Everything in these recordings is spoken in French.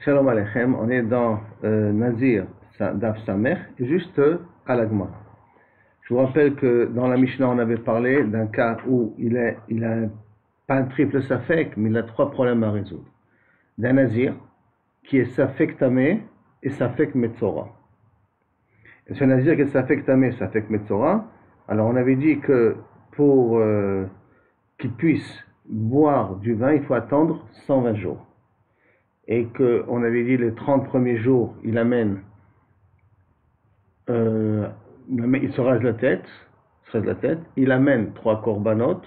Shalom Aleichem, on est dans Nazir Daf Samech, juste à la Gemara. Je vous rappelle que dans la Mishnah, on avait parlé d'un cas où il a pas un triple Safek, mais il a trois problèmes à résoudre. D'un Nazir qui est Safek Tamé et Safek Metzora. Et ce Nazir qui est Safek Tamé, Safek Metzora, alors on avait dit que pour qu'il puisse boire du vin, il faut attendre 120 jours. Et qu'on avait dit les 30 premiers jours, il se rase la tête, il amène 3 korbanot,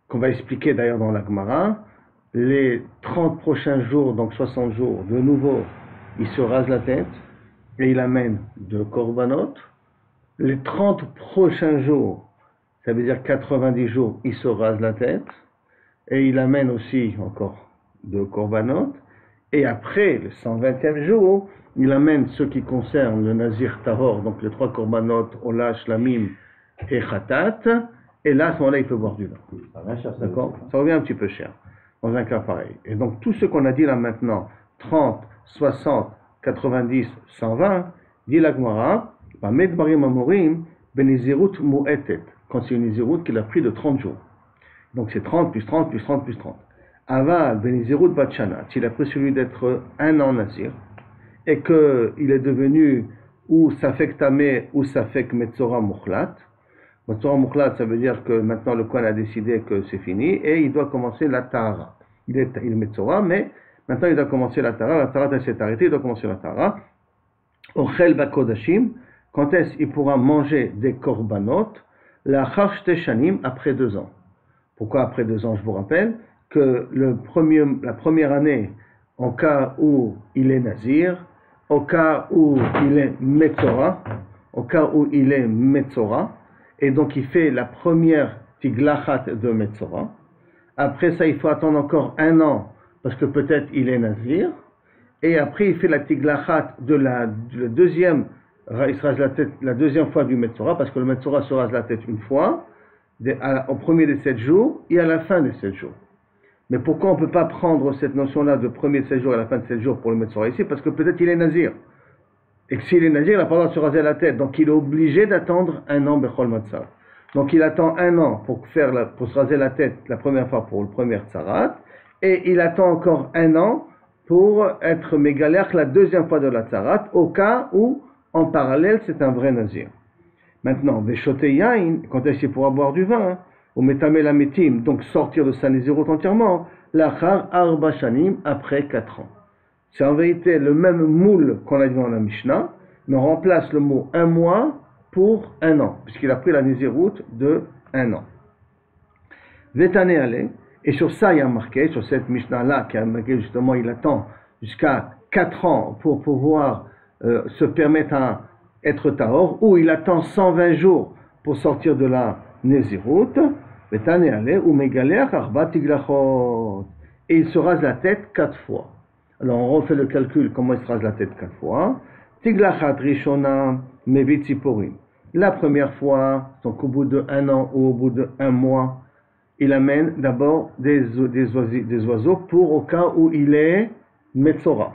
qu'on va expliquer d'ailleurs dans la Gemara. Les 30 prochains jours, donc 60 jours, de nouveau, il se rase la tête, et il amène 2 korbanot. Les 30 prochains jours, ça veut dire 90 jours, il se rase la tête, et il amène aussi encore 2 korbanot, et après le 120e jour, il amène ce qui concerne le Nazir Tahor, donc les 3 korbanot, Ola, Shlamim et Khatat, et là, à ce moment-là, il peut boire du vin. D'accord ? Ça revient un petit peu cher, dans un cas pareil. Et donc, tout ce qu'on a dit là maintenant, 30, 60, 90, 120, dit la Gemara, Medbarim Amorim, Benizirut Mu'etet, quand c'est une Nizirut qu'il a pris de 30 jours. Donc, c'est 30 plus 30 plus 30 plus 30. Aval Benizirut Batshana, s'il a pris celui d'être un an Nazir, et qu'il est devenu ou Safek Tamé ou Safek Metzora Mukhlat. Metzora Mukhlat, ça veut dire que maintenant le Kohen a décidé que c'est fini, et il doit commencer la Tahara. Il est Metzora, mais maintenant il doit commencer la Tahara. La Tahara s'est arrêtée, il doit commencer la Tahara. Ochel Bakodashim, quand est-ce qu'il pourra manger des korbanot? La Charshte Shanim, après 2 ans. Pourquoi après 2 ans? Je vous rappelle que la première année, en cas où il est Nazir, au cas où il est Metzora, et donc il fait la première Tiglachat de Metzora. Après ça, il faut attendre encore 1 an, parce que peut-être il est Nazir, et après il fait la Tiglachat de la deuxième, il se rase la tête la deuxième fois du Metzora, parce que le Metzora se rase la tête une fois, au premier des 7 jours, et à la fin des 7 jours. Mais pourquoi on ne peut pas prendre cette notion-là de premier de 7 jours et à la fin de 7 jours pour le Metzora ici? Parce que peut-être il est Nazir. Et que s'il est Nazir, il n'a pas le droit de se raser la tête. Donc il est obligé d'attendre 1 an Bechol Matzah. Donc il attend 1 an pour se raser la tête la première fois pour le premier Tzarat. Et il attend encore 1 an pour être Mégalère la deuxième fois de la Tzarat, au cas où, en parallèle, c'est un vrai Nazir. Maintenant, Veshote Yain, quand est-ce qu'il pourra boire du vin, ou Metame la Metim, donc sortir de sa Nézirut entièrement, l'Achar Arba Shanim, après 4 ans. C'est en vérité le même moule qu'on a dit dans la Mishnah, mais on remplace le mot 1 mois pour 1 an, puisqu'il a pris la Nézirut de 1 an. Vetane Ale, et sur ça il y a marqué, sur cette Mishnah-là, qui a marqué justement, il attend jusqu'à 4 ans pour pouvoir se permettre à être Tahor, ou il attend 120 jours pour sortir de la Nézirut, Vetane Ale, ou Megalech Arba Tiglachot, et il se rase la tête 4 fois. Alors on refait le calcul, comment il se rase la tête 4 fois. Tiglachat Rishona Mevit Siporim. La première fois, donc au bout de 1 an ou au bout de 1 mois, il amène d'abord des oiseaux pour au cas où il est Metzora.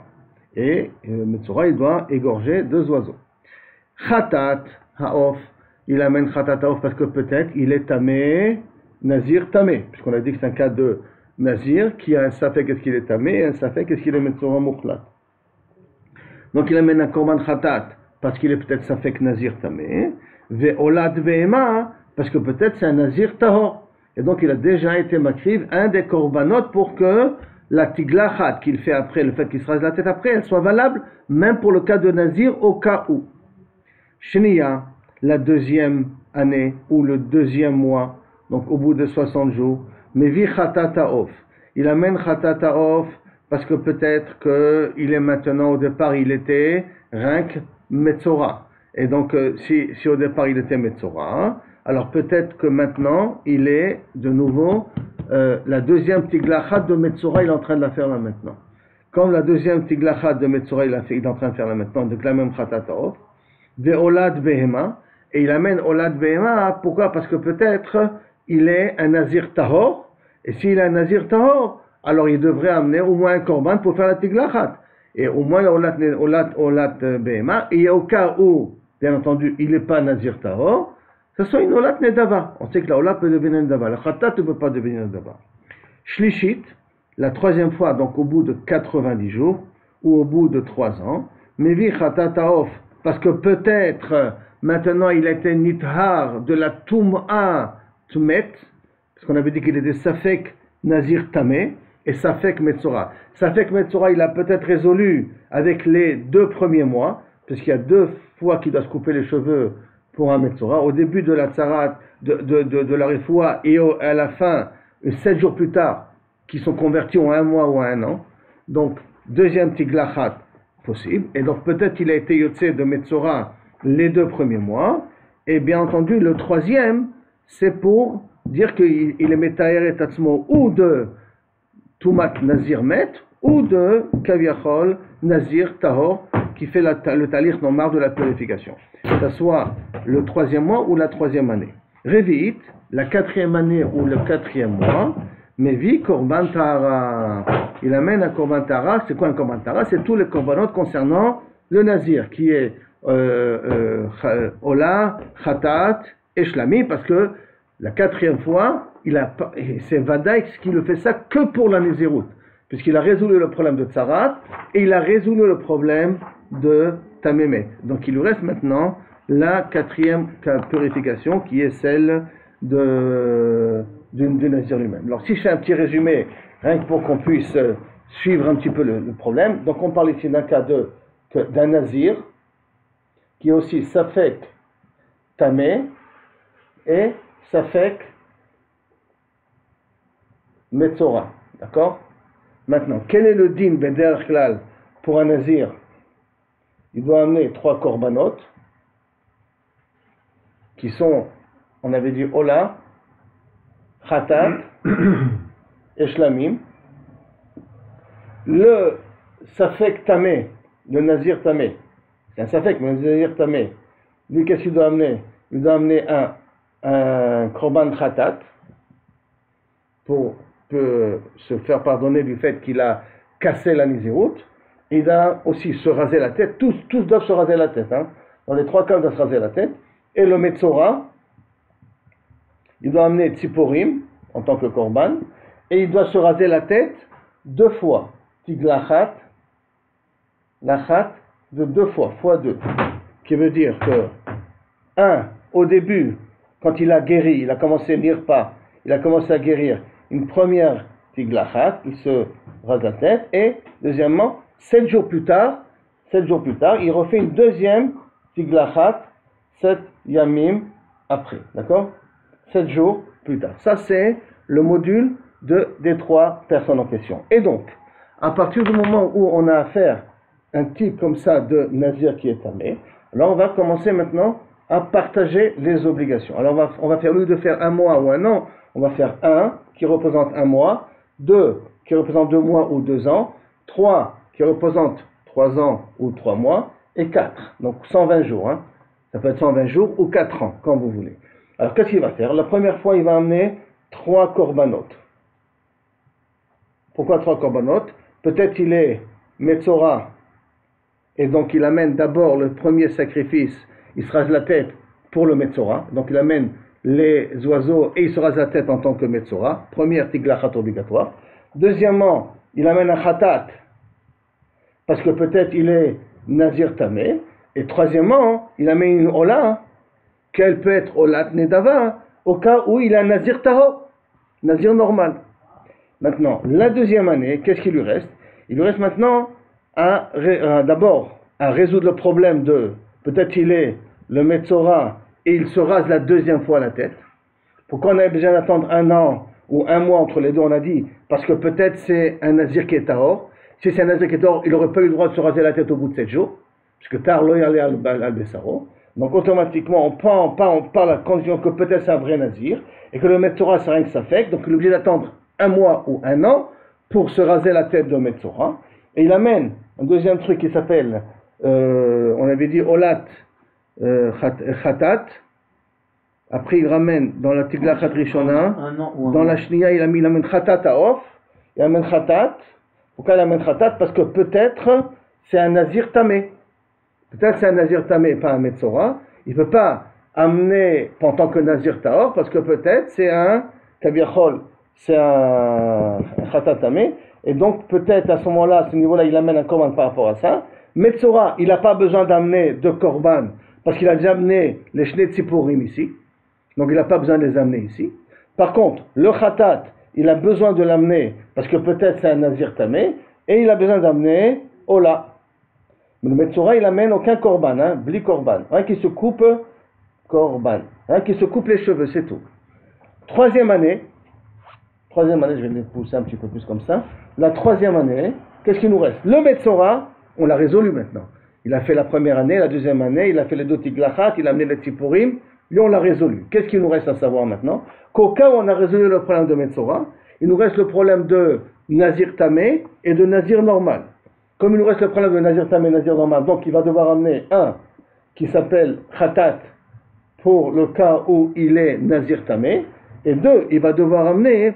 Et Metzora, il doit égorger 2 oiseaux. Khatat Haof, il amène Khatat Haof parce que peut-être il est Tamé, Nazir Tamé, puisqu'on a dit que c'est un cas de Nazir qui a un Safek est-ce qu'il est Tamé et un Safek est-ce qu'il est Metzora Mukhlat. Donc il amène un Korban Khatat parce qu'il est peut-être Safek Nazir Tamé, Ve'olad Ve'ema parce que peut-être c'est un Nazir Tahor. Et donc il a déjà été makriv un des Korbanot pour que la Tiglachat qu'il fait après, le fait qu'il se rase la tête après, elle soit valable même pour le cas de Nazir au cas où. Shniya, la deuxième année ou le deuxième mois, donc au bout de 60 jours, Mevi Khatata Off. Il amène Khatata Off parce que peut-être qu'il est maintenant, au départ, il était Rinck Metzora. Et donc, si au départ il était Metzora, alors peut-être que maintenant, il est de nouveau la deuxième Tiglachat de Metzora, il est en train de la faire là maintenant. Comme la deuxième Tiglachat de Metzora, il est en train de faire là maintenant, donc la même Khatata Off. De Olad Behema, et il amène Olad Behema, pourquoi? Parce que peut-être il est un Nazir Tahor, et s'il est un Nazir Tahor, alors il devrait amener au moins un korban pour faire la tiglachat. Et au moins olat behema. Et au cas où, bien entendu, il n'est pas nazir tahor, ce soit une olat nedava. On sait que la olat peut devenir nedava. La khatat ne peut pas devenir nedava. Shlishit, la troisième fois, donc au bout de 90 jours, ou au bout de 3 ans, mevi khatat taof, parce que peut-être maintenant il était nithar de la tum'a tmet, parce qu'on avait dit qu'il était safek nazir tamé, et safek metzora. Safek metzora, il a peut-être résolu avec les 2 premiers mois, puisqu'il y a 2 fois qu'il doit se couper les cheveux pour un metzora, au début de la tsarat, de la refoua, et à la fin, 7 jours plus tard, qui sont convertis en 1 mois ou 1 an. Donc, deuxième tiglachat possible. Et donc, peut-être qu'il a été yotse de metzora les 2 premiers mois. Et bien entendu, le troisième, c'est pour dire qu'il est metaher et tatzmo ou de tumat nazir met, ou de kaviachol nazir tahor, qui fait le talir normal de la purification. Que ce soit le 3e mois ou la 3e année. Revi'it, la 4e année ou le 4e mois, mais vit korban tahara. Il amène un korban tahara. C'est quoi un korban tahara? C'est tous les korbanot concernant le nazir, qui est ola, khatat et shlami, parce que la 4e fois, c'est Vadaï qui ne fait ça que pour la Nézirut, puisqu'il a résolu le problème de Tsarat et il a résolu le problème de Tamémet. Donc il lui reste maintenant la 4e purification qui est celle du Nazir lui-même. Alors si je fais un petit résumé, rien que pour qu'on puisse suivre un petit peu le problème, donc on parle ici d'un cas d'un Nazir qui est aussi Safek Tamé et Safek Metzora, d'accord? Maintenant, quel est le din Beder Klal pour un nazir? Il doit amener 3 korbanot qui sont, on avait dit Ola, Khatat et Shlamim. Le Safek Tamé, le nazir Tamé, c'est un Safek, mais le nazir Tamé, lui qu'est-ce qu'il doit amener? Il doit amener un korban Khatat pour se faire pardonner du fait qu'il a cassé la Nézirut. Il doit aussi se raser la tête. Tous doivent se raser la tête. Hein. Dans les 3 cas, il doit se raser la tête. Et le Metzora, il doit amener Tziporim en tant que korban. Et il doit se raser la tête 2 fois. Tiglachat, lachat, de 2 fois, fois 2. Qui veut dire que, au début, quand il a guéri, il a commencé à lire pas, il a commencé à guérir une première tiglachat, il se rase la tête, et deuxièmement, 7 jours plus tard, il refait une deuxième tiglachat, 7 yamim après, d'accord? 7 jours plus tard. Ça, c'est le module des 3 personnes en question. Et donc, à partir du moment où on a affaire à un type comme ça de nazir qui est tamé, alors on va commencer maintenant à partager les obligations. Alors on va faire, au lieu de faire 1 mois ou 1 an, on va faire 1 qui représente 1 mois, 2 qui représente 2 mois ou 2 ans, 3 qui représente 3 ans ou 3 mois, et 4. Donc 120 jours. Hein. Ça peut être 120 jours ou 4 ans, comme vous voulez. Alors qu'est-ce qu'il va faire? La première fois, il va amener 3 korbanot. Pourquoi 3 korbanot? Peut-être il est Metzora, et donc il amène d'abord le premier sacrifice, il se rase la tête pour le Metzora, donc il amène les oiseaux et il se rase la tête en tant que Metzora, première tiglachat obligatoire. Deuxièmement, il amène un khatat, parce que peut-être il est nazir tamé. Et troisièmement, il amène une ola, qu'elle peut être olat nedava, au cas où il a un nazir taho, nazir normal. Maintenant, la deuxième année, qu'est-ce qu'il lui reste? Il lui reste maintenant d'abord à résoudre le problème de, peut-être il est le Metzora et il se rase la deuxième fois la tête. Pourquoi on a besoin d'attendre 1 an ou 1 mois entre les deux? On a dit, parce que peut-être c'est un nazir qui est tahor. Si c'est un nazir qui est tahor, il n'aurait pas eu le droit de se raser la tête au bout de 7 jours, puisque tar lo yale al besaro. Donc automatiquement, on parle à la condition que peut-être c'est un vrai nazir, et que le Metzora c'est rien que ça fait, donc il est obligé d'attendre 1 mois ou 1 an pour se raser la tête de Metzora. Et il amène un deuxième truc qui s'appelle, on avait dit Olat Khatat. Après il ramène dans la Tiglachat Rishona, dans la Shniya il amène Khatat Aof, il amène khatat. Pourquoi il amène khatat? Parce que peut-être c'est un nazir tamé. Peut-être c'est un nazir tamé, pas un metzora. Il ne peut pas amener en tant que nazir tahor, parce que peut-être c'est un kabiachol, c'est un khatat tamé. Et donc peut-être à ce moment-là, à ce niveau-là, il amène un korban par rapport à ça. Metzora, il n'a pas besoin d'amener de korban, parce qu'il a déjà amené les shnei tziporim ici. Donc il n'a pas besoin de les amener ici. Par contre, le khatat, il a besoin de l'amener, parce que peut-être c'est un nazir tamé, et il a besoin d'amener ola. Mais le metzora, il amène aucun korban, bli korban. Rien qui se coupe, korban. Rien qui se coupe les cheveux, c'est tout. Troisième année, je vais les pousser un petit peu plus comme ça. La troisième année, qu'est-ce qu'il nous reste? Le metzora, on l'a résolu maintenant. Il a fait la première année, la deuxième année, il a fait les deux tiglachat, il a amené les tziporim, lui on l'a résolu. Qu'est-ce qu'il nous reste à savoir maintenant? Qu'au cas où on a résolu le problème de metzora, il nous reste le problème de nazir tamé et de nazir normal. Comme il nous reste le problème de nazir tamé et nazir normal, donc il va devoir amener un qui s'appelle khatat pour le cas où il est nazir tamé, et deux, il va devoir amener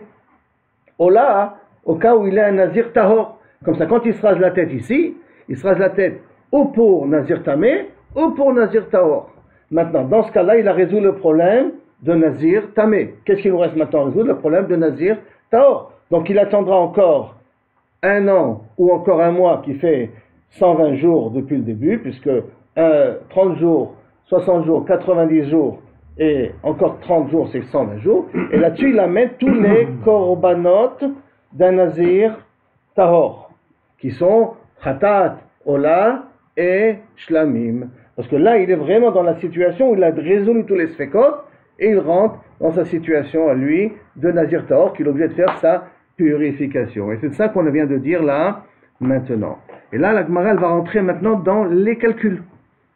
ola au cas où il est un nazir tahor. Comme ça, quand il se rase la tête ici, il se rase la tête ou pour nazir tamé ou pour nazir tahor. Maintenant, dans ce cas-là, il a résolu le problème de nazir tamé. Qu'est-ce qu'il nous reste maintenant à résoudre? Le problème de nazir tahor. Donc il attendra encore un an ou encore un mois qui fait 120 jours depuis le début, puisque 30 jours, 60 jours, 90 jours et encore 30 jours, c'est 120 jours. Et là-dessus, il amène tous les korbanot d'un nazir tahor, qui sont khatat, ola et shlamim. Parce que là, il est vraiment dans la situation où il a résolu tous les sfekot et il rentre dans sa situation à lui de nazir tahor, qu'il est obligé de faire sa purification. Et c'est ça qu'on vient de dire là, maintenant. Et là, la Gemara, elle va rentrer maintenant dans les calculs.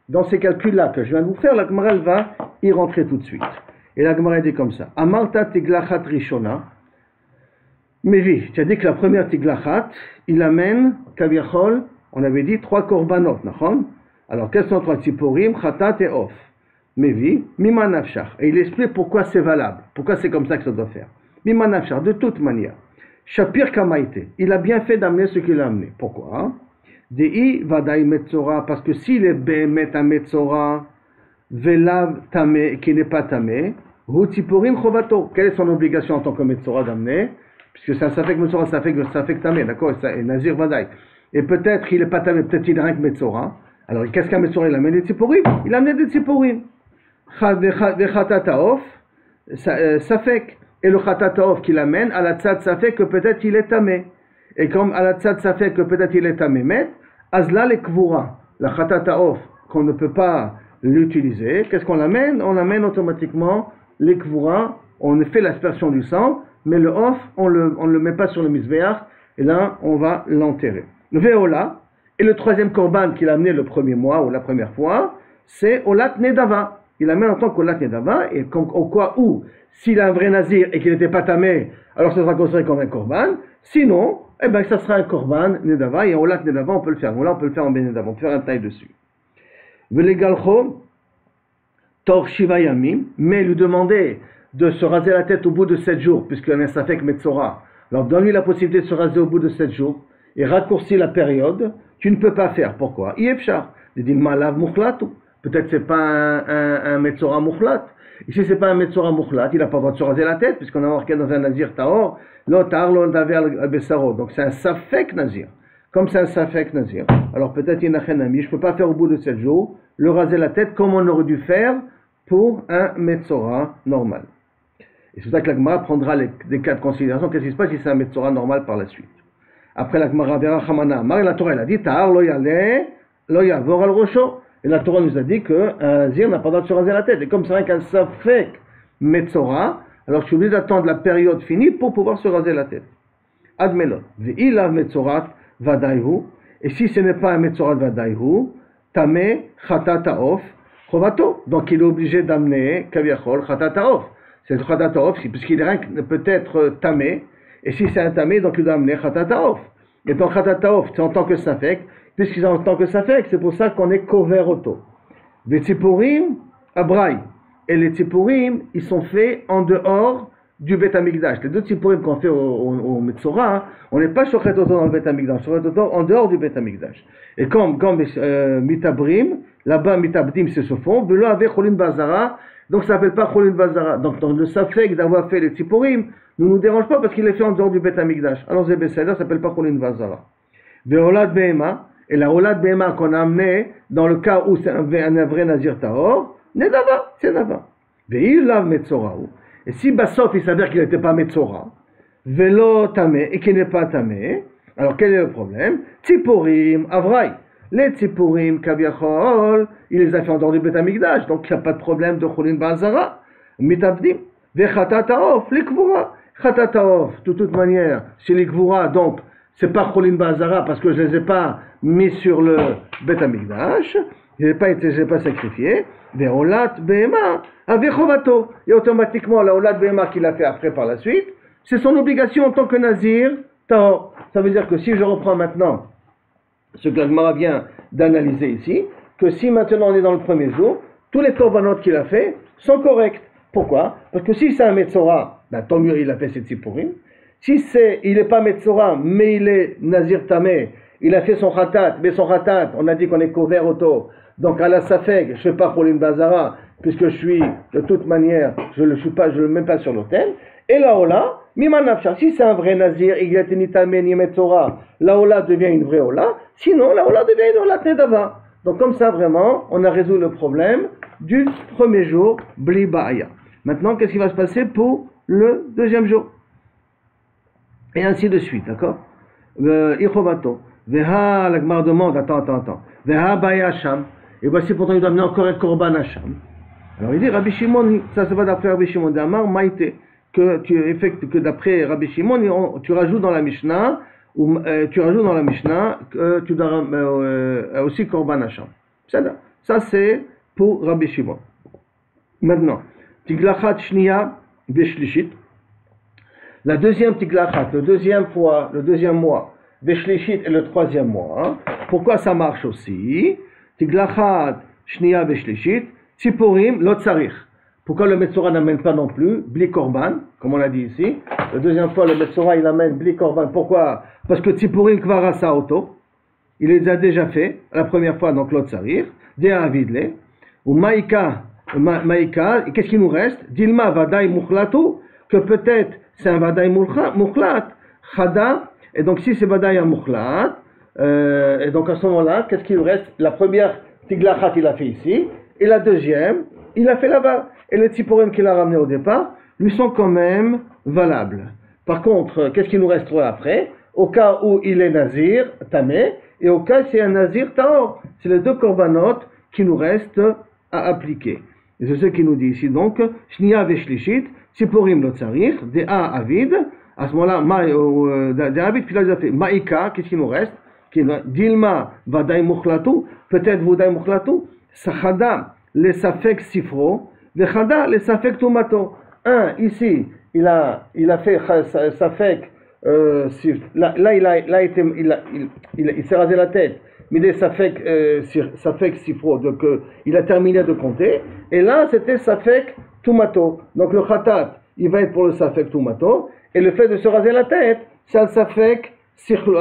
Dans ces calculs-là que je viens de vous faire, la Gemara, elle va y rentrer tout de suite. Et la Gemara dit comme ça. Amarta tiglachat rishona. Mevi, tu as dit que la première tiglachat, il amène, kaviachol, on avait dit 3 korbanot, nachon? Alors, quels sont 3 tziporim, khatat et of? Mevi, mima nafshach. Et il explique pourquoi c'est valable, pourquoi c'est comme ça que ça doit faire. Mima nafshach, de toute manière. Shapir kamaite, il a bien fait d'amener ce qu'il a amené. Pourquoi? Dei vadai metzora, parce que s'il est behemet un metzora, velav tamé, qui n'est pas tamé, hu tziporim chovato. Quelle est son obligation en tant que metzora d'amener? Puisque c'est un safek metzora, safek tamé, d'accord? Et nazir vadai. Et peut-être qu'il n'est pas tamé, peut-être il est rien que metzora. Alors qu'est-ce qu'un metzora? Il amène des tziporim. Il a amené des tziporim. Vechatataof, safek. Et le khatataof qu'il amène, à la tzad safek que peut-être il est tamé. Et comme à la tzad safek que peut-être il est tamé, met, azla le kvura, la khatataof, qu'on ne peut pas l'utiliser, qu'est-ce qu'on amène? On amène automatiquement les kvura, on fait l'aspersion du sang, mais le off, on le met pas sur le misbeach, et là, on va l'enterrer. Le veola, et le troisième korban qu'il a amené le premier mois, ou la première fois, c'est olat nedava. Il amène en tant qu'olat nedava, et au cas où, s'il a un vrai nazir et qu'il n'était pas tamé, alors ça sera considéré comme un korban. Sinon, eh ben, ça sera un korban nedava, et olat nedava, on peut le faire. Voilà, on peut le faire en ben nedava, on peut faire un taille dessus. Velegalcho, tor shiva yamim, mais lui demander de se raser la tête au bout de 7 jours, puisqu'il y a un safek metzora. Alors, donne-lui la possibilité de se raser au bout de 7 jours, et raccourcir la période, tu ne peux pas faire. Pourquoi? Yefshar. Il dit, malav mukhlatu. Peut-être c'est pas un metzora mukhlat. Ici, c'est pas un metzora mukhlat, il n'a pas le droit de se raser la tête, puisqu'on a marqué dans un nazir tahor, lo tahar lo daver al besaro. Donc c'est un safek nazir. Comme c'est un safek nazir, alors peut-être il n'a rien ami, je ne peux pas faire au bout de 7 jours, le raser la tête comme on aurait dû faire pour un metzora normal. Et c'est pour ça que la Gemara prendra des cas de considération. Qu'est-ce qui se passe si c'est un metzora normal par la suite? Après la Gemara verra Hamana Amar, et la Torah elle a dit tahar lo yale lo yavor al rosho. Et la Torah nous a dit qu'un nazir n'a pas le droit de se raser la tête. Et comme c'est rien qu'un safek metzora, alors je suis obligé d'attendre la période finie pour pouvoir se raser la tête. Admelot. Ve'ilav metzorat vadaihu. Et si ce n'est pas un metzorat vadaihu, tamé chatataof chovato. Donc il est obligé d'amener kaviachol chatataof. C'est chatataof, puisqu'il est rien que peut-être tamé. Et si c'est un tamé, donc il doit amener chatataof. Et donc chatataof, c'est en tant que safek. Puisqu'ils sont en tant que safek, c'est pour ça qu'on est couvert auto. Les tziporim, abraï. Et les tziporim, ils sont faits en dehors du Beth Amikdash. Les deux tziporim qu'on fait au Metzora, on n'est pas shochet auto dans le Beth Amikdash, shochet auto en dehors du Beth Amikdash. Et comme mitabrim, là-bas mitabdim c'est ce fond, velo avec cholin bazara, donc ça s'appelle pas cholin bazara. Donc dans le safek d'avoir fait les tziporim, ne nous dérange pas parce qu'il est fait en dehors du Beth Amikdash. Alors c'est Besséder, ça s'appelle pas cholin bazara. Veolad behema, et la olad behema qu'on a amené dans le cas où c'est un vrai nazir tahor, nedava, c'est nava. Ve'il lav metzoraou. Et si Bassof il s'avère qu'il n'était pas Metzora, Velo Tamé, et qu'il n'est pas Tamé, alors quel est le problème? Tziporim, Avraï. Les Tziporim, Kaviachol, il les a fait en dehors du Beth Amikdash, donc il n'y a pas de problème de Cholin Bazara. Mitabdim, Vechatataof, l'Ikvura. Chatataof, de toute manière, c'est l'Ikvura, donc c'est pas Cholin Bazara parce que je ne les ai pas mis sur le Beth Amikdash. Je n'ai pas sacrifié. Veolat Behema, Avechovato. Et automatiquement, la Olat Behema qu'il a fait après par la suite, c'est son obligation en tant que Nazir Tahor. Ça veut dire que si je reprends maintenant ce que la Gemara vient d'analyser ici, que si maintenant on est dans le premier jour, tous les korbanot qu'il a fait sont corrects. Pourquoi? Parce que si c'est un Metzora, ben, tant mieux il a fait ses tziporim. Si il n'est pas Metzora, mais il est Nazir Tamé, il a fait son khatat, mais son khatat, on a dit qu'on est couvert auto. Donc à la Safek, je ne fais pas pour l'Imbazara, puisque je suis, de toute manière, je ne le mets pas sur l'autel. Et la Ola, Mimanafcha, si c'est un vrai Nazir, il a ni Tamé ni Metzora, la Ola devient une vraie Ola, sinon la Ola devient une Ola Tnedava. Donc comme ça, vraiment, on a résolu le problème du premier jour, Bli Ba'aya. Maintenant, qu'est-ce qui va se passer pour le deuxième jour? Et ainsi de suite, d'accord? Ichovato. Veha, la Gemara demande, attends. Veha Ba'aya Sham. Et voici pourtant il doit amener encore un korban Hacham. Alors il dit Rabbi Shimon, ça va d'après Rabbi Shimon d'Amar, Maïté, que d'après Rabbi Shimon, tu rajoutes dans la Mishnah, que tu dois aussi korban Hacham. Ça c'est pour Rabbi Shimon. Maintenant, Tiglachat Shniya Veshlishit. La deuxième Tiglachat, le deuxième mois, Veshlishit et le troisième mois. Hein. Pourquoi ça marche aussi? Tiglachat, Shniya, Veshlishit, Tziporim, Lotzarich. Pourquoi le Metzora n'amène pas non plus Bli Korban, comme on l'a dit ici? La deuxième fois, le Metzora il amène Bli Korban. Pourquoi? Parce que Tziporim Kvarasa Auto, il les a déjà fait, la première fois, donc Lotzarich, Dea Avidle, ou Maïka, qu'est-ce qui nous reste? Dilma Vadaï Mukhlatu, que peut-être c'est un Vadaï Mukhlat, Chada, et donc si c'est Vadaï Mukhlat, et donc à ce moment-là, qu'est-ce qu'il nous reste? La première Tiglachat il a fait ici, et la deuxième, il a fait là-bas. Et les tziporim qu'il a ramenés au départ, lui sont quand même valables. Par contre, qu'est-ce qu'il nous restera après? Au cas où il est Nazir, Tamé, et au cas où c'est un Nazir, Tahor. C'est les deux korbanot qui nous restent à appliquer. Et c'est ce qu'il nous dit ici donc, Shniya Veshlishit, Tziporim Lotzarich, Dea Avid, à ce moment-là, Dea Avid, puis là il a fait Maïka, qu'est-ce qu'il nous reste? Dilma Vadaï Mukhlatu, peut-être Vadaï Mukhlatu, Sachada, les Safek Sifro, Vechada, les Safek Tomato. Ici, il a fait Safek, il s'est rasé la tête, mais des Safek Sifro, donc il a terminé de compter, et là c'était Safek Tomato. Donc le Khatat, il va être pour le Safek Tomato, et le fait de se raser la tête, c'est un Safek Sifro.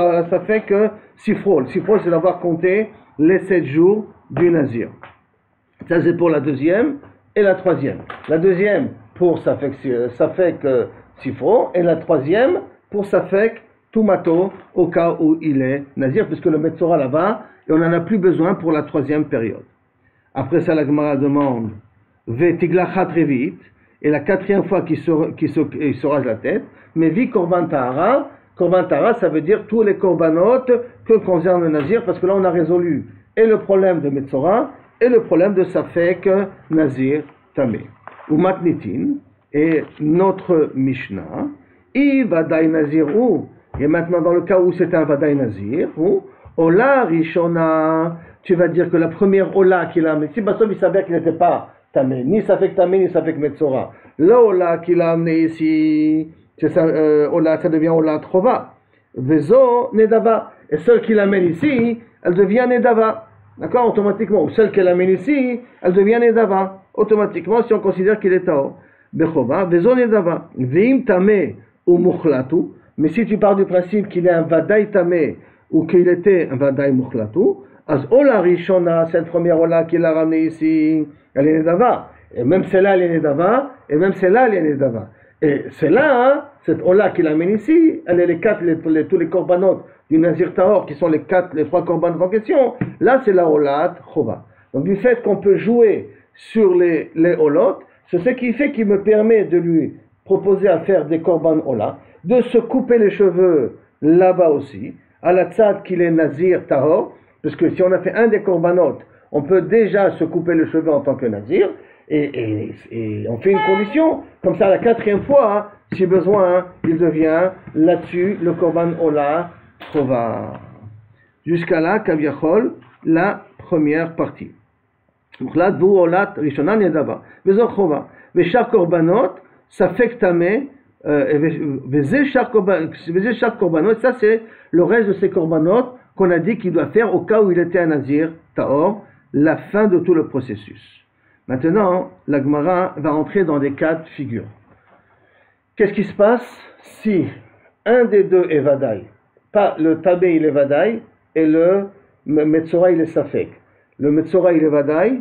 Le Sifro, c'est d'avoir compté les 7 jours du Nazir. Ça, c'est pour la deuxième et la troisième. La deuxième pour Safek Sifro et la troisième pour Safek Tumato au cas où il est Nazir, puisque le Metzora là-bas, et on n'en a plus besoin pour la troisième période. Après ça, la Gemara demande Vetiglachat Revit, et la quatrième fois qu'il se rase la tête, mais vi Korban Tahara. Korban Tahara, ça veut dire tous les korbanot que concerne le Nazir, parce que là on a résolu et le problème de Metzora et le problème de Safek Nazir Tamé. Ou Matnitin, et notre Mishnah, I Vadaï Nazir ou, et maintenant dans le cas où c'est un Vadaï Nazir, ou Ola Rishona, tu vas dire que la première Ola qu'il a, mais si Basov il savait qu'il n'était pas Tamé, ni Safek Tamé, ni Safek Metzora, la Ola qu'il a amené ici, c'est ça, ça devient Ola Trova. Vezo Nedava. Et celle qui l'amène ici, elle devient Nedava. D'accord? Automatiquement. Ou celle qu'elle amène ici, elle devient Nedava. Automatiquement, si on considère qu'il est Tahor. Bechova, Vezon Nedava. Veim Tameh ou Mukhlatu. Mais si tu pars du principe qu'il est un Vadaï Tameh ou qu'il était un Vadaï Mukhlatu, As Ola Rishona, cette première Ola qu'il a ramenée ici, elle est Nedava. Et même celle-là, elle est Nedava, et même celle-là, elle est Nedava. Et celle-là, hein, cette Ola qu'il amène ici, elle est tous les korbanot du Nazir Tahor, qui sont les trois korbanot en question. Là, c'est la Olat Chova. Donc, du fait qu'on peut jouer sur les Olot, c'est ce qui fait qu'il me permet de lui proposer à faire des korban Ola, de se couper les cheveux là-bas aussi, à la tzad qu'il est Nazir Tahor, parce que si on a fait un des korbanot, on peut déjà se couper les cheveux en tant que Nazir, et on fait une condition, comme ça la quatrième fois, hein, si besoin, hein, il devient là-dessus le korban Ola Chova. Jusqu'à là, Kaviachol, la première partie. Donc là, d'où Olat Rishona Nedava. Vezor Chova. Veshar korbanot, ça fait que tamé, Vezeshar korbanot, ça c'est le reste de ces korbanot qu'on a dit qu'il doit faire au cas où il était un Nazir Tahor, la fin de tout le processus. Maintenant, la Gemara va rentrer dans des cas de figure. Qu'est-ce qui se passe si un des deux est Vadaï, pas le Tabé il est Vadaï et le Metzora il est Safek. Le Metzora il est Vadaï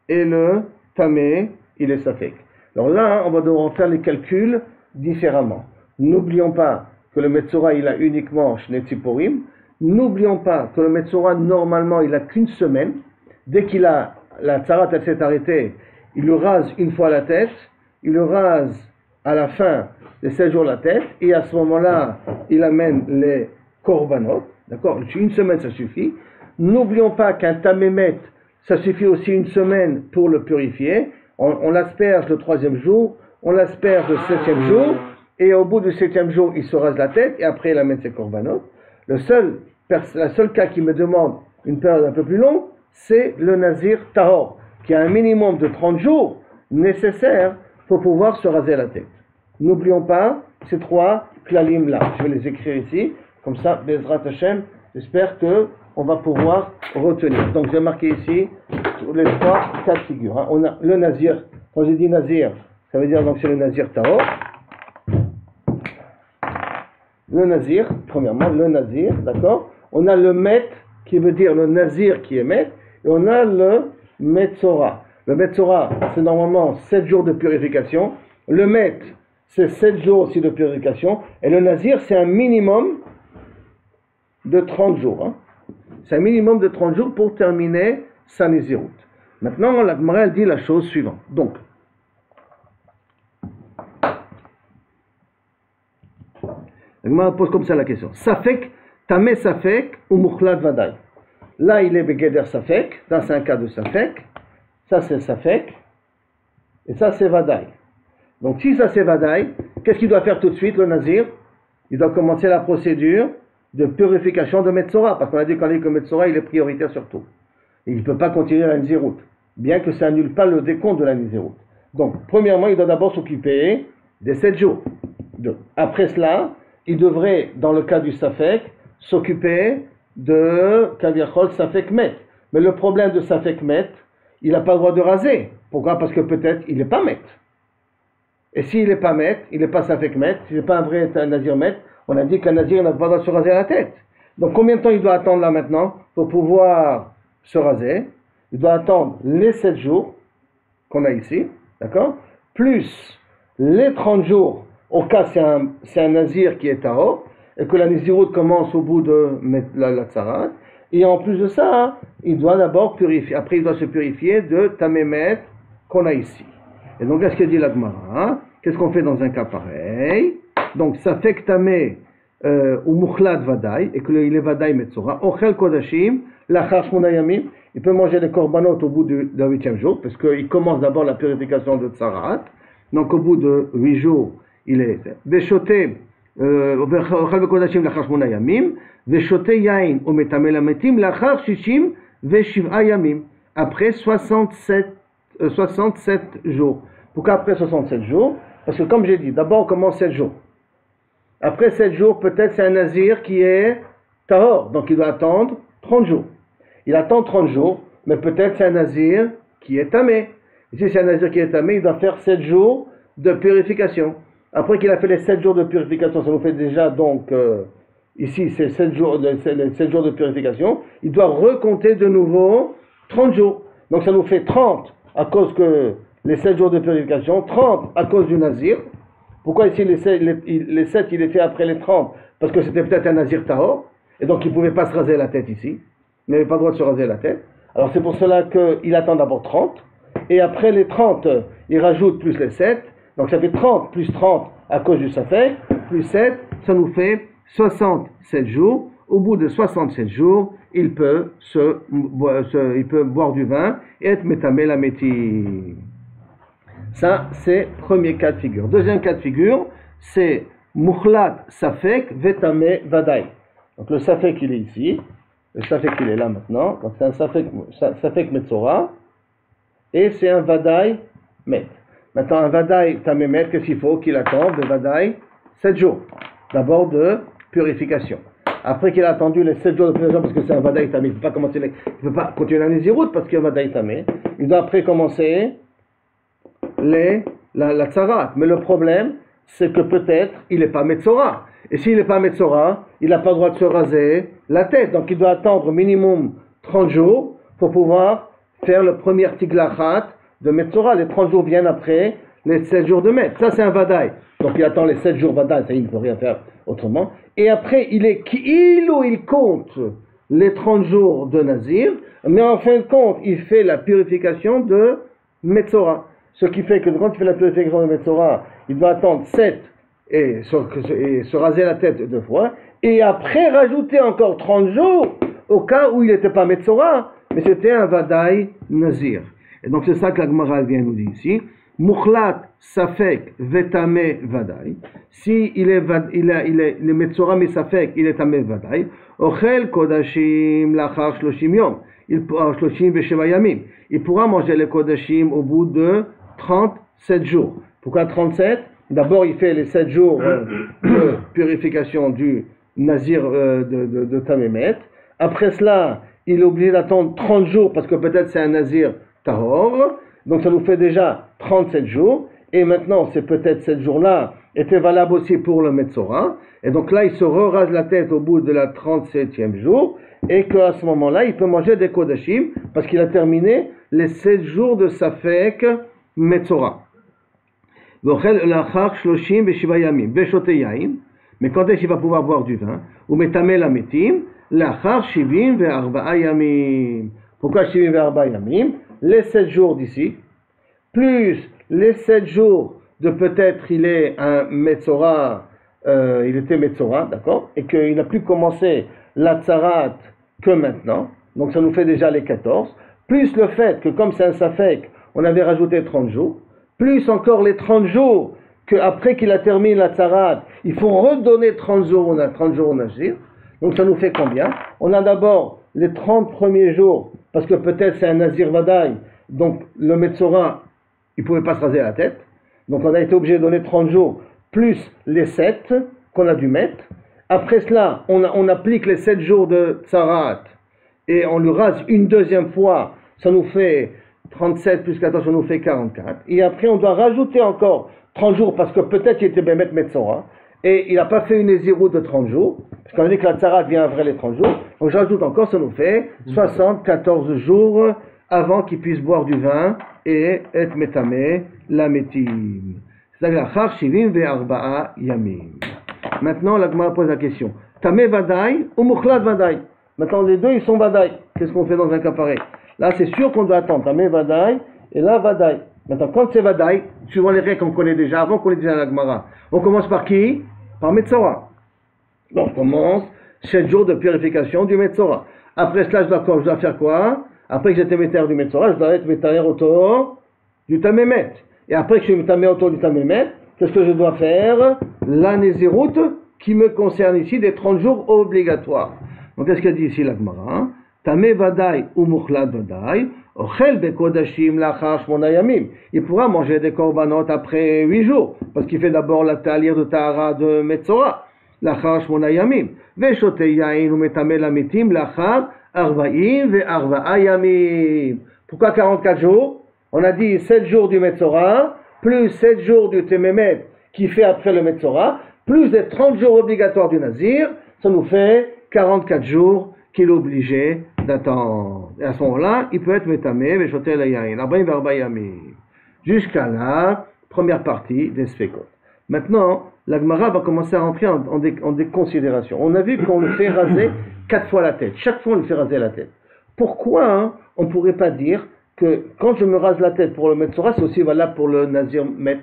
et le Tamé il est Safek. Alors là, on va devoir faire les calculs différemment. N'oublions pas que le Metzora il a uniquement Shnei Tziporim. N'oublions pas que le Metzora normalement il a qu'une semaine. Dès qu'il a la tzarat elle s'est arrêtée, il le rase une fois la tête, il le rase à la fin des 7 jours la tête, et à ce moment-là, il amène les korbanot, d'accord? Une semaine ça suffit. N'oublions pas qu'un tamémet, ça suffit aussi une semaine pour le purifier. On l'asperge le 3e jour, on l'asperge le 7e jour, et au bout du 7e jour, il se rase la tête, et après il amène ses korbanot. La seule cas qui me demande une période un peu plus longue, c'est le Nazir Tahor, qui a un minimum de 30 jours nécessaire pour pouvoir se raser la tête. N'oublions pas ces 3 klalim-là. Je vais les écrire ici, comme ça, Bezrat Hashem, j'espère qu'on va pouvoir retenir. Donc, j'ai marqué ici les 3 cas de figure. Hein. On a le Nazir, quand j'ai dit Nazir, ça veut dire donc c'est le Nazir Tahor. Le Nazir, premièrement, le Nazir, d'accord? On a le Met, qui veut dire le Nazir qui est Met, et on a le Metzora. Le Metzora, c'est normalement 7 jours de purification. Le Met, c'est 7 jours aussi de purification. Et le Nazir, c'est un minimum de 30 jours. Hein. C'est un minimum de 30 jours pour terminer sa Nézirut. Maintenant, la Gemara, elle dit la chose suivante. Donc, la Gemara pose comme ça la question. Safek, Tameh Safek ou Mukhlat Vadaï. Là, il est Begeder Safek. Ça, c'est un cas de Safek. Ça, c'est Safek. Et ça, c'est Vadaï. Donc, si ça, c'est Vadaï, qu'est-ce qu'il doit faire tout de suite, le Nazir? Il doit commencer la procédure de purification de Metzora. Parce qu'on a dit que le Metzora, il est prioritaire sur tout. Et il ne peut pas continuer la Nézirut. Bien que ça annule pas le décompte de la Nézirut. Donc, premièrement, il doit d'abord s'occuper des 7 jours. Après cela, il devrait, dans le cas du Safek, s'occuper de Kaviachol Safek Met. Mais le problème de Safek Met, il n'a pas le droit de raser. Pourquoi? Parce que peut-être il n'est pas Met. Et s'il n'est pas Met, il n'est pas Safek Met, s'il n'est pas un vrai Nazir Met, on a dit qu'un Nazir n'a pas le droit de se raser la tête. Donc combien de temps il doit attendre là maintenant pour pouvoir se raser? Il doit attendre les 7 jours qu'on a ici, d'accord? Plus les 30 jours, au cas c'est un Nazir qui est Tahor, et que la Nézirut commence au bout de la tzarat, et en plus de ça, il doit d'abord purifier, après il doit se purifier de Tamémet qu'on a ici. Et donc, qu'est-ce qu'il dit la Gemara? Hein? Qu'est-ce qu'on fait dans un cas pareil? Donc, ça fait que Tamé ou Mukhlat Vadaï, et qu'il est Vadaï Metzora, Ochel Kodashim, Lachar Shmona Yamim, il peut manger des korbanot au bout du 8e jour, parce qu'il commence d'abord la purification de tzarat, donc au bout de 8 jours, il est Veshoté, אוכל בקודשים לאחר 8 ימים, ושותה יין ומטמא למתים לאחר 67 ימים, après 67 jours. Pourquoi après 67 jours? Parce que comme j'ai dit, d'abord on commence 7 jours. Après 7 jours, peut-être c'est un Nazir qui est Tahor, donc il doit attendre 30 jours. Il attend 30 jours, mais peut-être c'est un Nazir qui est Tamé. Et si c'est un Nazir qui est Tamé, il doit faire 7 jours de purification. Après qu'il a fait les 7 jours de purification, ça nous fait déjà donc, ici c'est 7 jours, les 7 jours de purification, il doit recompter de nouveau 30 jours. Donc ça nous fait 30 à cause que les 7 jours de purification, 30 à cause du nazir. Pourquoi ici les 7 il est fait après les 30? Parce que c'était peut-être un nazir tahor, et donc il ne pouvait pas se raser la tête ici. Il n'avait pas le droit de se raser la tête. Alors c'est pour cela qu'il attend d'abord 30, et après les 30, il rajoute plus les 7, donc ça fait 30 plus 30 à cause du safek, plus 7, ça nous fait 67 jours. Au bout de 67 jours, il peut boire du vin et être métamé la méti. Ça, c'est premier cas de figure. Deuxième cas de figure, c'est Mukhlat Safek Vetame Vadaï. Donc le Safek, il est ici. Le Safek, il est là maintenant. Donc c'est un Safek Metzora. Et c'est un Vadaï Met. Maintenant, un Vadaï Tamé Met, qu'est-ce qu'il faut qu'il attende de Vadaï 7 jours. D'abord de purification. Après qu'il a attendu les 7 jours de purification, parce que c'est un Vadaï Tamé, il ne peut pas continuer la Néziroute parce qu'il y a un Vadaï Tamé. Il doit après commencer la tsarat. Mais le problème, c'est que peut-être il n'est pas Metzora. Et s'il n'est pas Metzora, il n'a pas le droit de se raser la tête. Donc il doit attendre minimum 30 jours pour pouvoir faire le premier tiglachat de Metzora. Les 30 jours viennent après les 7 jours de Met. Ça, c'est un Vadaï. Donc il attend les 7 jours Vadaï, ça il ne peut rien faire autrement. Et après, il compte les 30 jours de Nazir, mais en fin de compte, il fait la purification de Metzora. Ce qui fait que quand il fait la purification de Metzora, il doit attendre 7 et se raser la tête 2 fois, et après rajouter encore 30 jours au cas où il n'était pas Metzora, mais c'était un Vadaï Nazir. Et donc c'est ça que la Gemara vient nous dire ici. Mukhlat Safek Vetame Vadaï. Si il est Metzora mais Safek, il est Tamé Vadaï. Ochel Kodashim Lachar Shloshim Yom. Shloshim Vesheva Yamim. Il pourra manger les Kodashim au bout de 37 jours. Pourquoi 37? D'abord, il fait les 7 jours de purification du Nazir de Tamémet. Après cela, il est obligé d'attendre 30 jours parce que peut-être c'est un Nazir Tahor. Donc ça nous fait déjà 37 jours. Et maintenant, c'est peut-être 7 jours-là étaient valables aussi pour le Metzora. Et donc là, il se rase la tête au bout de la 37e jour. Et qu'à ce moment-là, il peut manger des Kodashim parce qu'il a terminé les 7 jours de Safek Metzora. Mais quand est-ce qu'il va pouvoir boire du vin? Ou metamel ametim, lachar shivim ve'arba'a yamim. Pourquoi shivim ve'arba'a yamim? Les 7 jours d'ici, plus les 7 jours de peut-être il est un Metzora, il était Metzora, d'accord? Et qu'il n'a plus commencé la tsarat que maintenant. Donc ça nous fait déjà les 14. Plus le fait que comme c'est un Safek, on avait rajouté 30 jours. Plus encore les 30 jours qu'après qu'il a terminé la tsarat, il faut redonner 30 jours au Nazir. Donc ça nous fait combien? On a d'abord les 30 premiers jours, parce que peut-être c'est un Nazir Vadaï, donc le Metzora, il ne pouvait pas se raser la tête. Donc on a été obligé de donner 30 jours, plus les 7 qu'on a dû mettre. Après cela, on applique les 7 jours de tsarat, et on le rase une deuxième fois, ça nous fait 37 plus 14, ça nous fait 44. Et après, on doit rajouter encore 30 jours parce que peut-être il était Bémet Metzora et il n'a pas fait une Nézirut de 30 jours. Parce qu'on a dit que la Tzarat vient après les 30 jours. Donc j'ajoute encore, ça nous fait 74 jours avant qu'il puisse boire du vin et être Metamé la Métim. C'est-à-dire la Char Shivim ve'arba'a Yamim. Maintenant, la Gemara pose la question. Tamé Vadaï ou Mukhlat Vadaï? Maintenant, les deux, ils sont Vadaï. Qu'est-ce qu'on fait dans un cas pareil? Là, c'est sûr qu'on doit attendre. Tamé Vadaï et là, Vadaï. Maintenant, quand c'est Vadaï, suivant les règles qu'on connaît déjà, avant qu'on les dise à la Gemara, on commence par qui? Par Metzora. Donc, on commence 7 jours de purification du Metzora. Après cela, je dois faire quoi? Après que j'étais métaire du Metzora, je dois être métaire autour du Tamémet. Et après que je suis métaire autour du Tamémet, qu'est-ce que je dois faire? La Nézirut qui me concerne ici, des 30 jours obligatoires. Donc, qu'est-ce qu'elle dit ici la Gemara? Tamé Vadaï ou Mukhlat Vadaï, Ochel Bekodashim Lachar Shmona Yamim. Il pourra manger des korbanot après 8 jours, parce qu'il fait d'abord la talir de Tahara de Metzora, Lachar Shmona Yamim. Veshote Yain ou Metamel Amitim Lachar Arbaim ve'arba'a Yamim. Pourquoi 44 jours? On a dit 7 jours du Metzora, plus 7 jours du Témémet qui fait après le Metzora, plus les 30 jours obligatoires du Nazir, ça nous fait 44 jours qu'il est obligé d'attendre. Et à ce moment-là, il peut être Metamé, Veshotel Ayayin, Arbaïn Varbayami. Jusqu'à la première partie des Sfekot. Maintenant, la Gemara va commencer à rentrer en des considérations. On a vu qu'on le fait raser 4 fois la tête. Chaque fois, on le fait raser la tête. Pourquoi on ne pourrait pas dire que quand je me rase la tête pour le Metzora, c'est aussi valable pour le Nazir Met,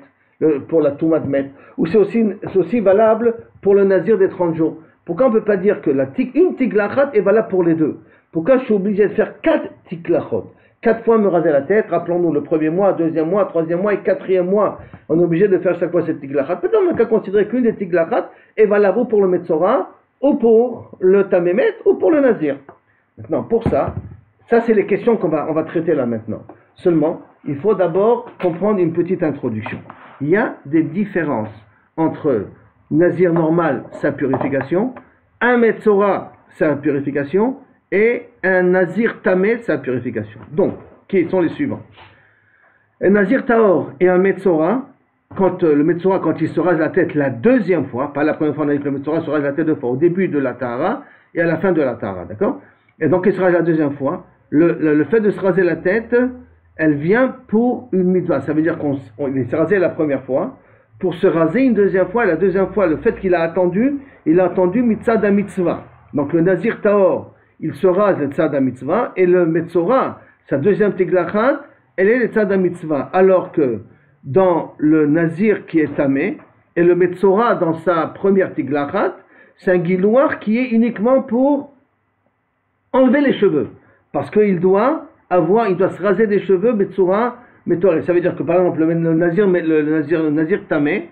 pour la Toumat Met, ou c'est aussi valable pour le Nazir des 30 jours. Pourquoi on ne peut pas dire que une tiglachat est valable pour les deux? Pourquoi je suis obligé de faire 4 tiglachot? 4 fois me raser la tête, rappelons-nous, le premier mois, deuxième mois, troisième mois et quatrième mois. On est obligé de faire chaque fois cette tiglachat. Peut-être on n'a qu'à considérer qu'une des tiglachat est valable ou pour le Metzora, ou pour le Tamémet, ou pour le Nazir. Maintenant, pour ça c'est les questions qu'on va traiter là maintenant. Seulement, il faut d'abord comprendre une petite introduction. Il y a des différences entre Nazir normal, sa purification, un Metzora, sa purification, et un Nazir Tamé, sa purification. Donc, qui sont les suivants? Un Nazir Taor et un Metzora, le Metzora, quand il se rase la tête la deuxième fois, pas la première fois, on a dit que le Metzora se rase la tête deux fois, au début de la Tahara et à la fin de la Tahara, d'accord? Et donc, il se rase la deuxième fois. Le fait de se raser la tête, elle vient pour une mitzvah. Ça veut dire qu'il s'est rasé la première fois, pour se raser une deuxième fois, et la deuxième fois, le fait qu'il a attendu mitzvah da mitzvah. Donc, le Nazir Taor, il se rase le tzad mitzvah, et le Metzora, sa deuxième tiglachat, elle est le tzad mitzvah. Alors que dans le Nazir qui est tamé, et le Metzora dans sa première tiglachat, c'est un guilouar qui est uniquement pour enlever les cheveux. Parce qu'il doit se raser des cheveux, Metzora, Metoré. Ça veut dire que par exemple, le Nazir tamé,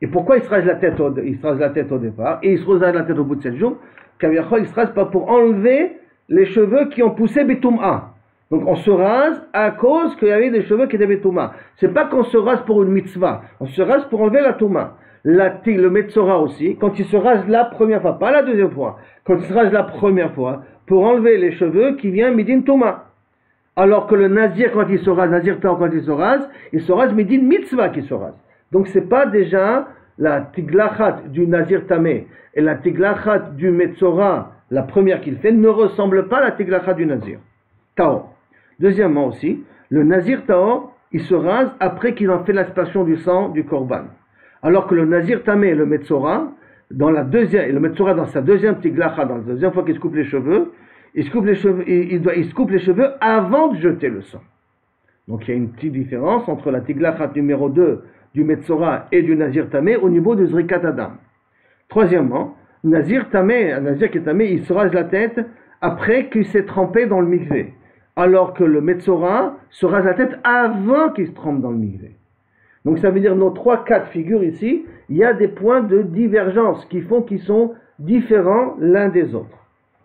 et pourquoi il se rase la tête au départ, et il se rase la tête au bout de 7 jours? Car il se rase pas pour enlever les cheveux qui ont poussé Betouma. Donc on se rase à cause qu'il y avait des cheveux qui étaient Betouma. C'est pas qu'on se rase pour une mitzvah, on se rase pour enlever la Touma. Le Metzora aussi, quand il se rase la première fois, pas la deuxième fois, quand il se rase la première fois, pour enlever les cheveux qui viennent Midin Touma. Alors que le Nazir, quand il se rase, Nazir Taor, quand il se rase Midin Mitzvah qui se rase. Donc c'est pas déjà la tiglachat du Nazir Tamé et la tiglachat du Metzora, la première qu'il fait, ne ressemble pas à la tiglachat du Nazir Taor. Deuxièmement aussi, le Nazir Taor, il se rase après qu'il a fait l'aspersion du sang du Korban. Alors que le Nazir Tamé et le Metzora, le Metzora dans sa deuxième tiglachat, dans la deuxième fois qu'il se coupe les cheveux, il se coupe les cheveux avant de jeter le sang. Donc il y a une petite différence entre la tiglachat numéro 2 du Metzora et du Nazir Tamé au niveau de Zrikat Adam. Troisièmement, un Nazir qui est Tamé, il se rase la tête après qu'il s'est trempé dans le mikvé. Alors que le Metzora se rase la tête avant qu'il se trempe dans le mikvé. Donc ça veut dire nos 3 cas de figure ici, il y a des points de divergence qui font qu'ils sont différents l'un des autres.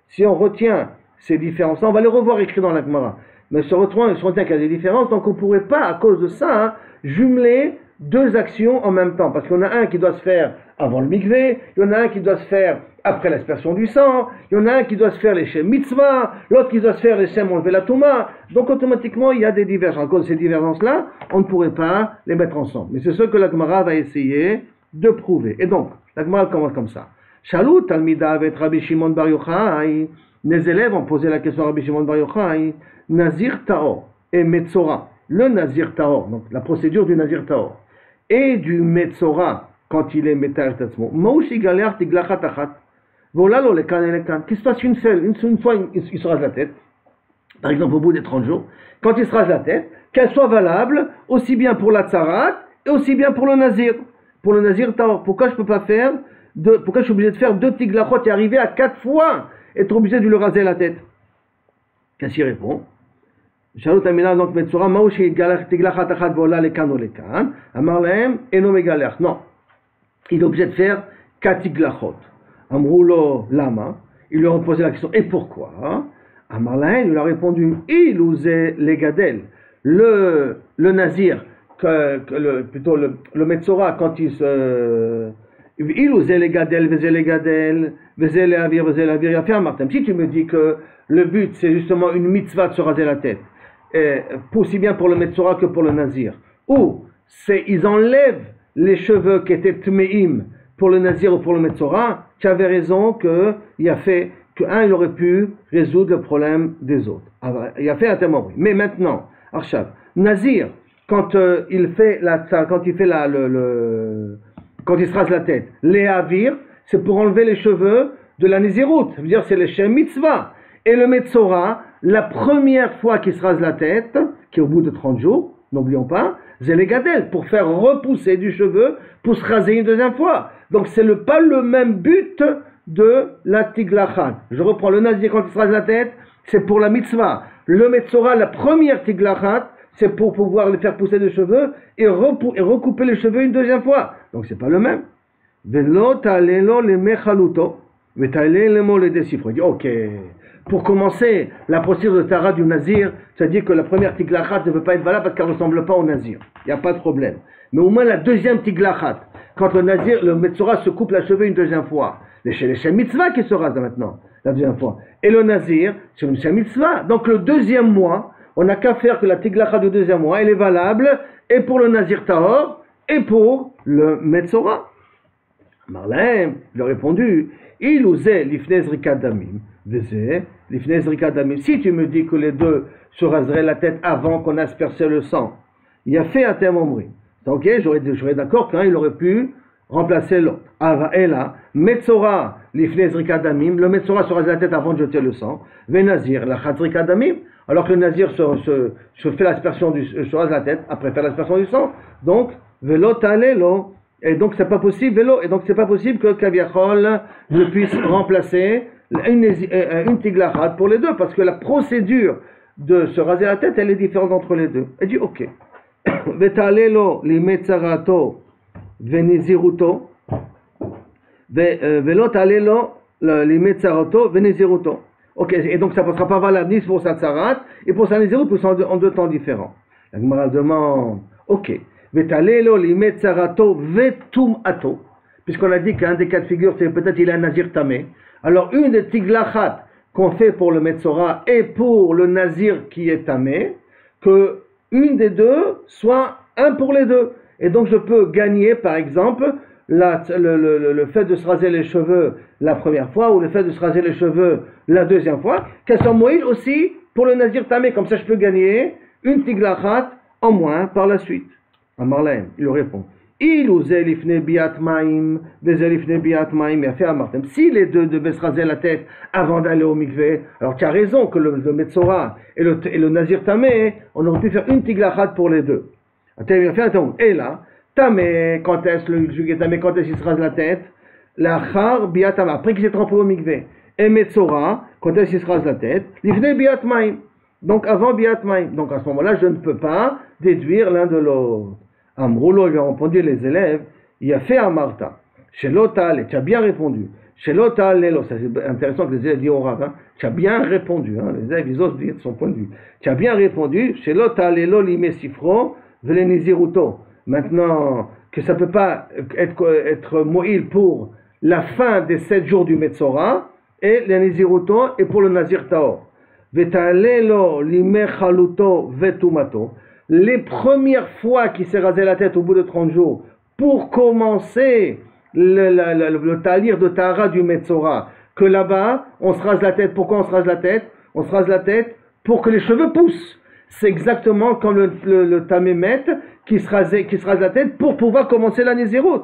Si on retient ces différences, on va les revoir écrits dans la Gemara, mais se retient qu'il y a des différences, donc on ne pourrait pas, à cause de ça, jumeler 2 actions en même temps, parce qu'il y en a un qui doit se faire avant le mikvé, il y en a un qui doit se faire après l'aspersion du sang, il y en a un qui doit se faire les shem mitzvah, l'autre qui doit se faire les shem enlever la touma, donc automatiquement il y a des divergences. À cause de ces divergences-là, on ne pourrait pas les mettre ensemble. Mais c'est ce que la Gemara va essayer de prouver. Et donc, la Gemara commence comme ça. Shalou Talmida avec Rabbi Shimon Bar Yochai, les élèves ont posé la question à Rabbi Shimon Bar Yochai, Nazir Taor et Metzora, le Nazir Taor, donc la procédure du Nazir Taor, et du Metzora, quand il est Metar Tatzmo, Mouchi Galer Tiglachat Achat, voilà le kan et le kan, qu'il se passe une fois, il se rase la tête, par exemple au bout des 30 jours, quand il se rase la tête, qu'elle soit valable aussi bien pour la Tzarat et aussi bien pour le Nazir Taor. Pourquoi je suis obligé de faire 2 tiglachot et arriver à 4 fois être obligé de lui raser la tête? Qu'est-ce qu'il répond? Shalut Amina donc Metzora Maouchi Tiglachat Achat Vola le kan ou le kan. Amar lahem eno megalech. Non, il est obligé de faire 4 tiglachot. Amroulo lama. Ils lui ont posé la question et pourquoi? Amar lahem il a répondu il ouzé le gadel. Le Nazir, plutôt le Metzora quand il se il ouzé le gadel, vezé le gadel, vezé le avir, il a fait un martin. Si tu me dis que le but c'est justement une mitzvah de se raser la tête, aussi bien pour le Metzora que pour le Nazir, ou ils enlèvent les cheveux qui étaient tmeim pour le nazir ou pour le metzora, tu avais raison qu'il a fait qu'un, il aurait pu résoudre le problème des autres. Il a fait un témoin. Mais maintenant, Arshav, nazir, quand il se rase la tête, les avir, c'est pour enlever les cheveux de la Nézirut. Ça veut dire c'est le Shem Mitzvah. Et le Metzora, la première fois qu'il se rase la tête, qui est au bout de 30 jours, n'oublions pas, c'est les gadel, pour faire repousser du cheveu, pour se raser une deuxième fois. Donc c'est pas le même but de la Tiglachat. Je reprends, le Nazir quand il se rase la tête, c'est pour la Mitzvah. Le Metzora, la première Tiglachat, c'est pour pouvoir les faire pousser des cheveux et recouper les cheveux une deuxième fois. Donc c'est pas le même. Velo talelo le mechaluto, vetalelo le décifre. Il dit ok. Pour commencer, la procédure de Tara du Nazir, c'est-à-dire que la première Tiglachat ne peut pas être valable parce qu'elle ne ressemble pas au Nazir. Il n'y a pas de problème. Mais au moins la deuxième Tiglachat, quand le Nazir, le Metzora se coupe la cheveux une deuxième fois. Les Shem Mitzvah qui se rase maintenant, la deuxième fois. Et le Nazir, c'est le Shem Mitzvah. Donc le deuxième mois, on n'a qu'à faire que la Tiglachat du deuxième mois, elle est valable et pour le Nazir Tahor et pour le Metzora. Marlène, il a répondu, il osait l'ifnez rikadamim, vezé, l'ifnez rikadamim. Si tu me dis que les deux se raseraient la tête avant qu'on asperçait le sang, il a fait un thermomri. Ok, j'aurais d'accord qu'un il aurait pu remplacer l'autre. Ava ela, metzora, l'ifnez rikadamim, le metzora se rase la tête avant de jeter le sang, venazir, la chatz rikadamim, alors que le nazir se fait l'aspersion se rase la tête après faire l'aspersion du sang. Donc, velo talelo. Et donc c'est pas possible, et donc c'est pas possible que Kaviachol ne puisse remplacer une Tiglachat pour les deux, parce que la procédure de se raser la tête, elle est différente entre les deux. Elle dit ok. Vetalelo limetzarato veniziruto, velo talelo limetzarato veniziruto. Ok, et donc ça ne passera pas valable ni pour sa tzarat et pour sa nizirut, pour en deux temps différents. La Gemara demande, ok. Vetalelo limetzarato vetum ato, puisqu'on a dit qu'un des cas de figure, c'est peut-être il a un nazir tamé. Alors une des tiglachat qu'on fait pour le metzora et pour le nazir qui est tamé, que une des deux soit un pour les deux. Et donc je peux gagner par exemple le fait de se raser les cheveux la première fois ou le fait de se raser les cheveux la deuxième fois, qu'elle soit moïle aussi pour le nazir tamé. Comme ça je peux gagner une tiglachat en moins par la suite. Amarlem, il répond, il a fait Amartem. Si les deux devaient se raser la tête avant d'aller au mikvé, alors tu as raison que le Metzora et le Nazir Tamé, on aurait pu faire une tiglachat pour les deux. Il a fait un temps. Et là, Tamé, quand est-ce le juge Tamé, quand est-ce qu'il se rase la tête? La Char Biatama, après qu'il s'est trempé au mikvé. Et Metzora, quand est-ce qu'il se rase la tête? L'ifne Biatmaim. Donc avant Biatmaim. Donc à ce moment-là, je ne peux pas déduire l'un de l'autre. Amroulo lui a répondu les élèves, il a fait Amarta. Chez l'Otal, tu as bien répondu. Chez l'Otal, c'est intéressant que les élèves disent au Rav, tu as bien répondu. Les élèves, ils osent dire de son point de vue. Tu as bien répondu. Chez l'Otal, l'ime sifro, veleniziruto. Maintenant, que ça ne peut pas être moïl pour la fin des 7 jours du Metzora, et le niziruto, et pour le Nazir Taor. Vetalelo lime chaluto vetumato. Les premières fois qu'il s'est rasé la tête au bout de 30 jours, pour commencer le talir de Tahara du Metzora, que là-bas, on se rase la tête. Pourquoi on se rase la tête? On se rase la tête pour que les cheveux poussent. C'est exactement comme le Tamémet qui se rase la tête pour pouvoir commencer la Nézirut.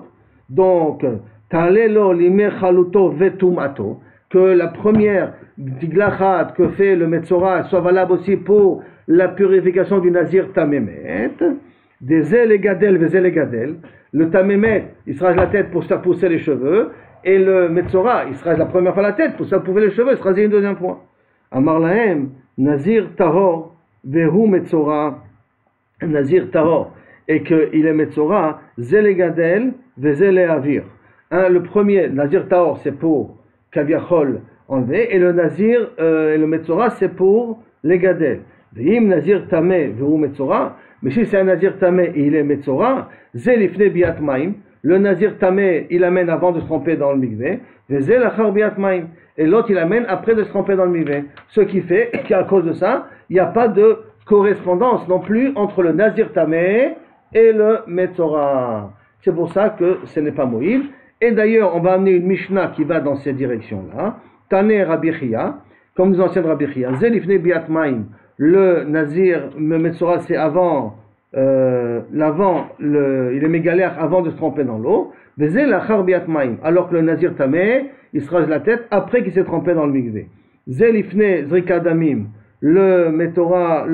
Donc, Talelo limer chaluto vetumato, que la première tiglachat que fait le Metzora soit valable aussi pour la purification du Nazir Tamémet, des ailes et gadel, le Tamémet, il se rase la tête pour se faire pousser les cheveux, et le Metzora, il se rase la première fois la tête pour se faire pousser les cheveux, il se rase une deuxième fois. Amar lahem, Nazir Tahor, vehu Metzora, Nazir Tahor, et qu'il est Metzora, zele gadel, vezele avir. Le premier, Nazir Tahor, c'est pour Kaviachol enlever, et le Nazir, et le Metzora, c'est pour les gadel. V'im Nazir Tamé vehu Metzora, mais si c'est un Nazir Tamé et il est Metzora, Zel ifne biat maim, le Nazir Tamé il amène avant de se tremper dans le mikvé, Zel achar biat maim, et l'autre il amène après de se tremper dans le mikvé. Ce qui fait qu'à cause de ça, il n'y a pas de correspondance non plus entre le Nazir Tamé et le Metzora. C'est pour ça que ce n'est pas Moïl. Et d'ailleurs, on va amener une Mishnah qui va dans cette direction-là. Tane Rabbi Chia, comme nous enseigne Rabbi Chia. Zelifne biat maim. Le Nazir, le Metzora, c'est avant, il est mégaléach avant de se tremper dans l'eau. Vezel achar biat maim. Alors que le Nazir Tameh, il se rase la tête après qu'il s'est trempé dans le mikvé. Zelifne zrika damim. Le Metzora,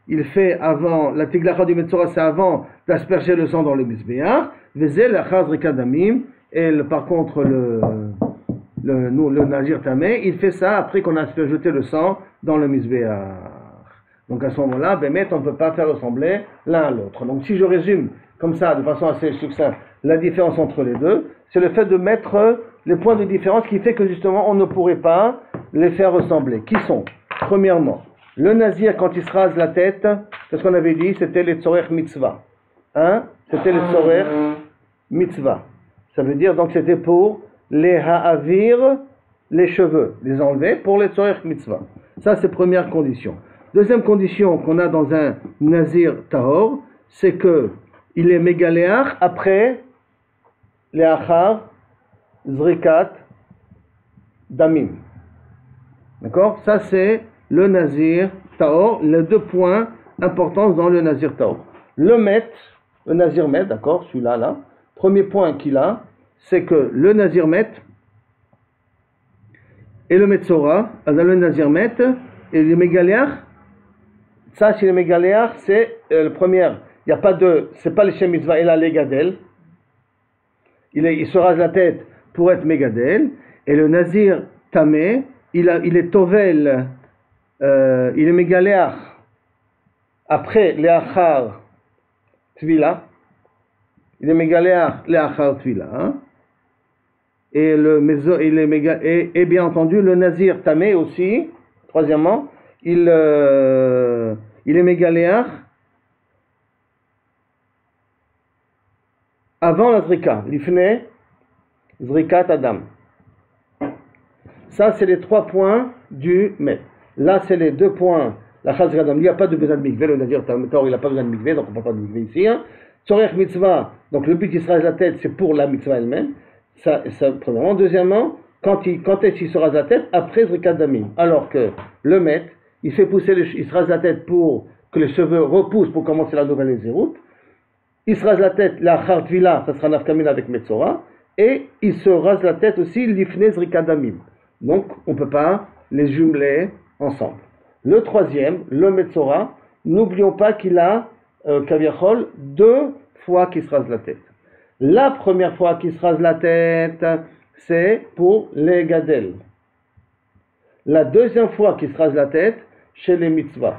il fait avant, la tiglacha du Metzora, c'est avant d'asperger le sang dans le Mizbeach. Vezel achar zrika damim. Et par contre, le Nazir Tameh, il fait ça après qu'on a jeté le sang dans le Mizbeach. Donc à ce moment-là, on ne peut pas faire ressembler l'un à l'autre. Donc si je résume comme ça, de façon assez succincte, la différence entre les deux, c'est le fait de mettre les points de différence qui fait que justement on ne pourrait pas les faire ressembler. Qui sont? Premièrement, le Nazir quand il se rase la tête, c'est ce qu'on avait dit, c'était les Tzorech Mitzvah. C'était les Tzorech Mitzvah. Ça veut dire donc c'était pour les ha'avir, les cheveux, les enlever pour les Tzorech Mitzvah. Ça c'est première condition. Deuxième condition qu'on a dans un Nazir Tahor, c'est que il est mégaléach après les achar, zrikat, damim. D'accord? Ça c'est le Nazir Tahor, les deux points importants dans le Nazir Tahor. Le Nazir Met, d'accord, celui-là, là. Premier point qu'il a, c'est que le Nazir Met et le Metzora, le Nazir Met et le mégaléach, ça, chez les mégaléach, c'est le premier. Il n'y a pas de, c'est pas le Shem Mitzvah, il a les gadel. Il se rase la tête pour être mégadel. Et le Nazir Tameh, il est tovel, il est mégaléach après les achar tvila. Il est mégaléach les achar tvila. Et et bien entendu, le Nazir Tameh aussi, troisièmement, il est mégaléach avant la zrika, l'ifne zrikat adam. Ça, c'est les 3 points du Met. Là, c'est les 2 points. La chaz adam, il n'y a pas de besoin de mikvé, le Nazir Tahor, il n'a pas besoin de mikvé, donc on ne parle pas de mikvé ici. Tzorech mitzvah, donc le but qu'il se rase la tête, c'est pour la mitzvah elle-même. Ça, premièrement. Deuxièmement, quand est-ce qu'il se rase la tête? Après zrikat damim. Alors que le Met, il fait pousser, il se rase la tête pour que les cheveux repoussent pour commencer la nouvelle Nézirut. Il se rase la tête, la Chartvila, ça sera Nafkamina avec Metzora. Et il se rase la tête aussi, l'Ifne Zrika Damim. Donc, on ne peut pas les jumeler ensemble. Le troisième, le Metzora, n'oublions pas qu'il a, Kaviachol, 2 fois qu'il se rase la tête. La première fois qu'il se rase la tête, c'est pour les Gadel. La deuxième fois qu'il se rase la tête, chez les mitzvahs.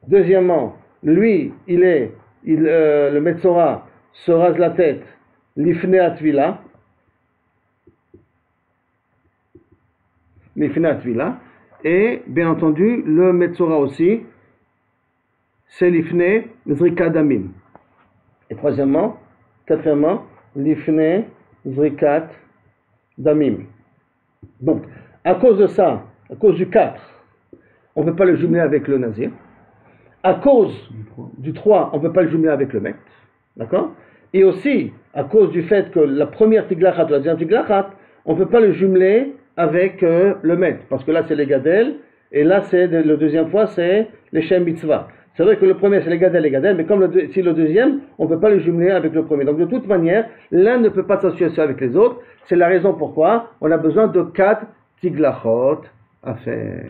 Deuxièmement, lui, le Metzora se rase la tête, l'ifne atvila, et bien entendu, le Metzora aussi, c'est l'ifne zrika damim. Et quatrièmement, l'ifne zrikat damim. Donc, à cause de ça, à cause du 4, on ne peut pas le jumeler avec le Nazir. À cause du 3, on ne peut pas le jumeler avec le Met. D'accord? Et aussi, à cause du fait que la première tiglachat ou la deuxième tiglachat, on ne peut pas le jumeler avec le Met. Parce que là, c'est les gadel, et là, le deuxième fois, c'est les Shem Mitzvah. C'est vrai que le premier, c'est les gadel, mais comme si le deuxième, on ne peut pas le jumeler avec le premier. Donc, de toute manière, l'un ne peut pas s'associer avec les autres. C'est la raison pourquoi on a besoin de 4 tiglachot à faire.